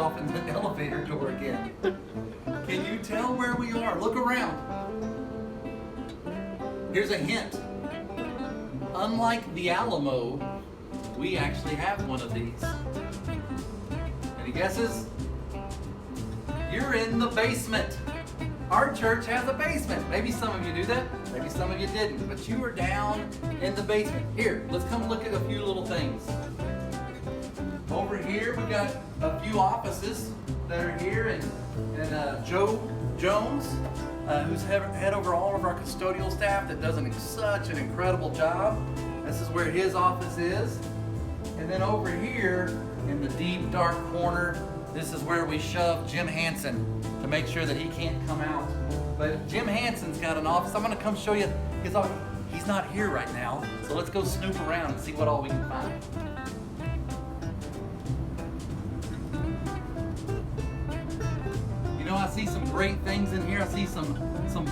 off in the elevator door again. Can you tell where we are? Look around. Here's a hint. Unlike the Alamo, we actually have one of these. Any guesses? You're in the basement. Our church has a basement. Maybe some of you do that, maybe some of you didn't, but you were down in the basement. Here, let's come look at a few little things. Over here, we got a few offices that are here, and Joe Jones, who's head over all of our custodial staff, that does such an incredible job. This is where his office is. And then over here, in the deep, dark corner, this is where we shove Jim Hansen to make sure that he can't come out. But Jim Hansen's got an office. I'm going to come show you his office. He's not here right now, so let's go snoop around and see what all we can find. You know, I see some great things in here. I see some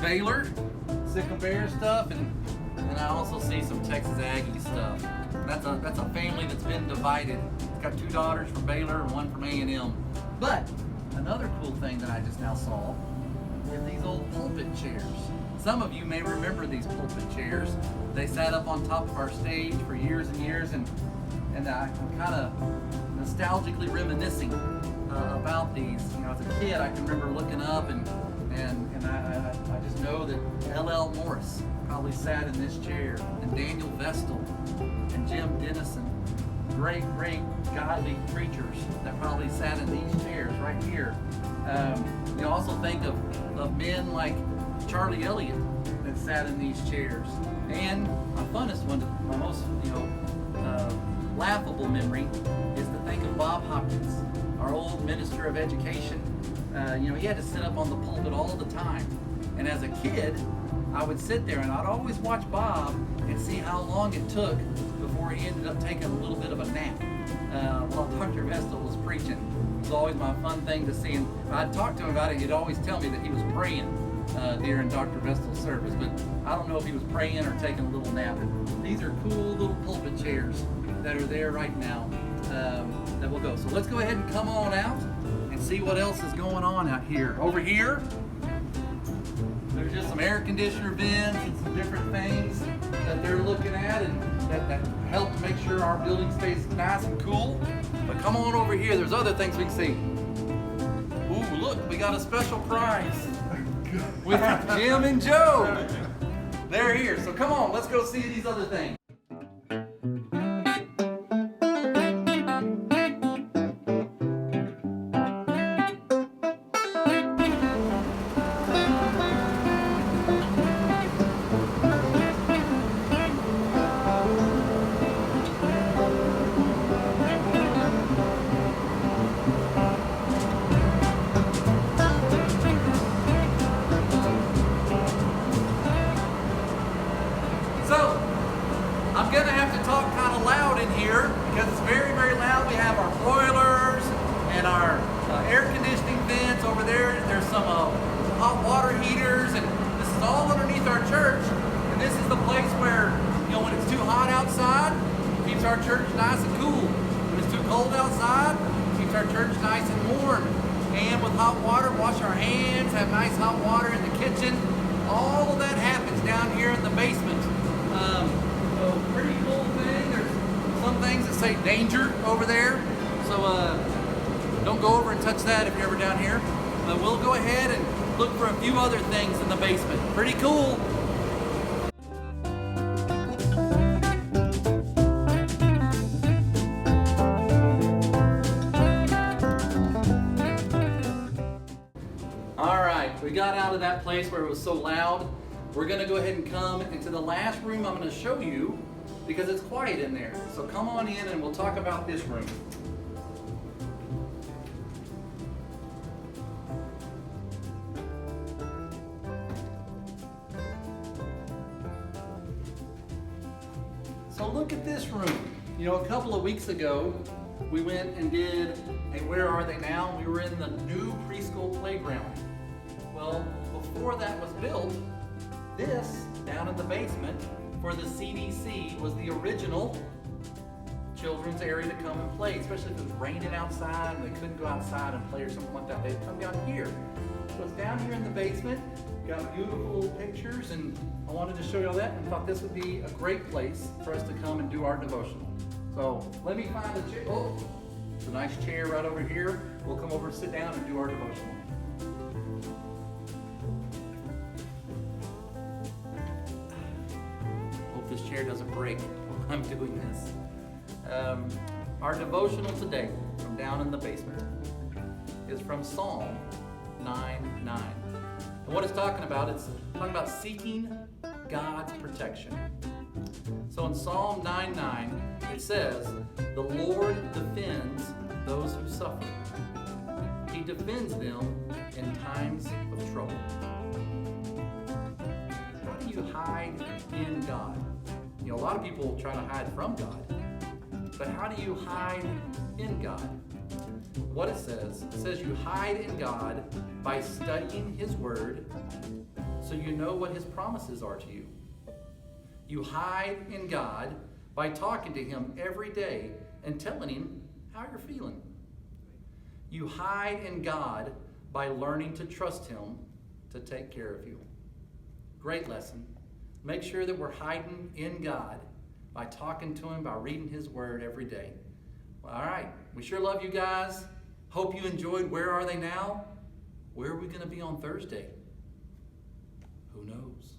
Baylor, Sickle Bear stuff, and I also see some Texas Aggie stuff. That's a family that's been divided. It's got 2 daughters from Baylor and 1 from A&M. But another cool thing that I just now saw is these old pulpit chairs. Some of you may remember these pulpit chairs. They sat up on top of our stage for years and years, and I'm kind of nostalgically reminiscing about these. You know, as a kid, I can remember looking up, and I just know that L.L. Morris probably sat in this chair, and Daniel Vestal, and Jim Dennison, great godly preachers that probably sat in these chairs right here. You also think of men like Charlie Elliott that sat in these chairs. And my funnest one, my most laughable memory is to think of Bob Hopkins, our old minister of education. He had to sit up on the pulpit all the time. And as a kid, I would sit there and I'd always watch Bob and see how long it took before he ended up taking a little bit of a nap while Dr. Vestal was preaching. It was always my fun thing to see. And I'd talk to him about it. He'd always tell me that he was praying during Dr. Vestal's service, but I don't know if he was praying or taking a little nap. But these are cool little pulpit chairs that are there right now that will go. So let's go ahead and come on out and see what else is going on out here. Over here, there's just some air conditioner vents and some different things that they're looking at, and that help to make sure our building stays nice and cool. But come on over here, there's other things we can see. Ooh, look, we got a special prize. We have Jim and Joe. They're here, so come on, let's go see these other things. I'm going to have to talk kind of loud in here because it's very, very loud. We have our boilers and our air conditioning vents over there. There's some hot water heaters, and this is all underneath our church. And this is the place where, when it's too hot outside, it keeps our church nice and cool. When it's too cold outside, it keeps our church nice and warm. And with hot water, wash our hands, have nice hot water in the kitchen. All of that happens down here in the basement. So pretty cool thing. There's some things that say danger over there. So don't go over and touch that if you're ever down here. But we'll go ahead and look for a few other things in the basement. Pretty cool. All right, we got out of that place where it was so loud. We're going to go ahead and come into the last room I'm going to show you because it's quiet in there. So come on in and we'll talk about this room. So look at this room. A couple of weeks ago, we went and did a Where Are They Now? We were in the new preschool playground. Well, before that was built, this down in the basement for the CDC was the original children's area to come and play, especially if it was raining outside and they couldn't go outside and play or something like that. They'd come down here. So it's down here in the basement. Got beautiful pictures, and I wanted to show you all that and thought this would be a great place for us to come and do our devotional. So let me find a chair. Oh, it's a nice chair right over here. We'll come over and sit down and do our devotional. Hope this chair doesn't break while I'm doing this. Our devotional today from down in the basement is from Psalm 9:9. And what it's talking about seeking God's protection. So in Psalm 9:9, it says, "The Lord defends those who suffer. He defends them in times of trouble." How do you hide in God? You know, a lot of people try to hide from God. But how do you hide in God? What it says you hide in God by studying His Word so you know what His promises are to you. You hide in God by talking to Him every day and telling Him how you're feeling. You hide in God by learning to trust Him to take care of you. Great lesson. Make sure that we're hiding in God by talking to Him, by reading His Word every day. Well, all right. We sure love you guys. Hope you enjoyed Where Are They Now? Where are we going to be on Thursday? Who knows?